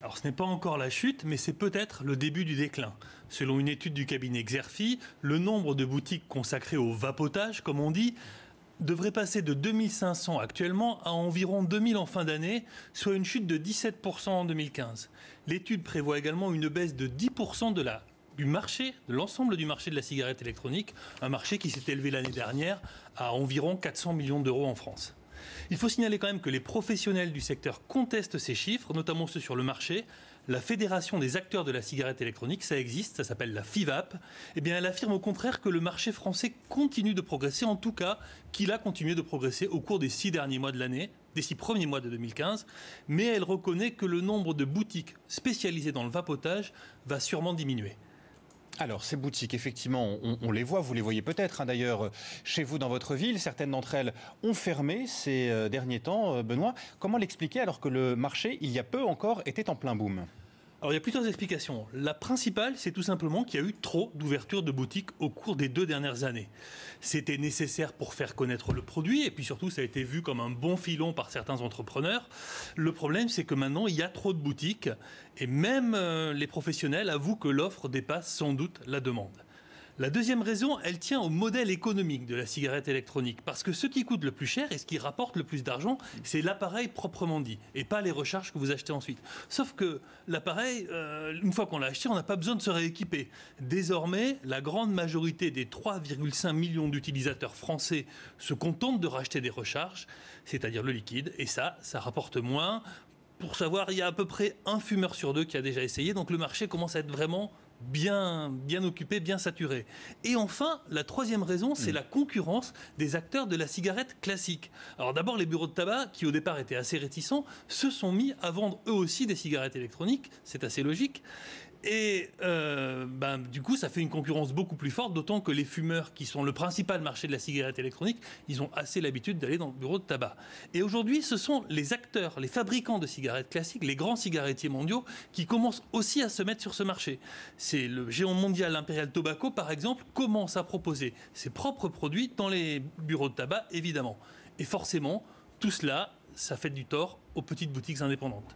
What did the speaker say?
Alors ce n'est pas encore la chute, mais c'est peut-être le début du déclin. Selon une étude du cabinet Xerfi, le nombre de boutiques consacrées au vapotage, comme on dit, devrait passer de 2500 actuellement à environ 2000 en fin d'année, soit une chute de 17% en 2015. L'étude prévoit également une baisse de 10% du marché, de l'ensemble du marché de la cigarette électronique, un marché qui s'est élevé l'année dernière à environ 400 millions d'euros en France. Il faut signaler quand même que les professionnels du secteur contestent ces chiffres, notamment ceux sur le marché. La Fédération des acteurs de la cigarette électronique, ça existe, ça s'appelle la FIVAP. Eh bien, elle affirme au contraire que le marché français continue de progresser, en tout cas qu'il a continué de progresser au cours des 6 derniers mois de l'année, des 6 premiers mois de 2015. Mais elle reconnaît que le nombre de boutiques spécialisées dans le vapotage va sûrement diminuer. Alors, ces boutiques, effectivement, on les voit, vous les voyez peut-être d'ailleurs chez vous dans votre ville. Certaines d'entre elles ont fermé ces derniers temps. Benoît, comment l'expliquer alors que le marché, il y a peu encore, était en plein boom ? Alors il y a plusieurs explications. La principale, c'est tout simplement qu'il y a eu trop d'ouvertures de boutiques au cours des 2 dernières années. C'était nécessaire pour faire connaître le produit et puis surtout ça a été vu comme un bon filon par certains entrepreneurs. Le problème, c'est que maintenant il y a trop de boutiques et même les professionnels avouent que l'offre dépasse sans doute la demande. La deuxième raison, elle tient au modèle économique de la cigarette électronique. Parce que ce qui coûte le plus cher et ce qui rapporte le plus d'argent, c'est l'appareil proprement dit, et pas les recharges que vous achetez ensuite. Sauf que l'appareil, une fois qu'on l'a acheté, on n'a pas besoin de se rééquiper. Désormais, la grande majorité des 3,5 millions d'utilisateurs français se contentent de racheter des recharges, c'est-à-dire le liquide, et ça rapporte moins. Pour savoir, il y a à peu près un fumeur sur 2 qui a déjà essayé, donc le marché commence à être vraiment bien occupé, bien saturé. Et enfin, la troisième raison, c'est la concurrence des acteurs de la cigarette classique. Alors d'abord, les bureaux de tabac, qui au départ étaient assez réticents, se sont mis à vendre eux aussi des cigarettes électroniques, c'est assez logique. Et du coup, ça fait une concurrence beaucoup plus forte, d'autant que les fumeurs, qui sont le principal marché de la cigarette électronique, ils ont assez l'habitude d'aller dans le bureau de tabac. Et aujourd'hui, ce sont les acteurs, les fabricants de cigarettes classiques, les grands cigarettiers mondiaux, qui commencent aussi à se mettre sur ce marché. C'est le géant mondial Imperial Tobacco, par exemple, commence à proposer ses propres produits dans les bureaux de tabac, évidemment. Et forcément, tout cela, ça fait du tort aux petites boutiques indépendantes.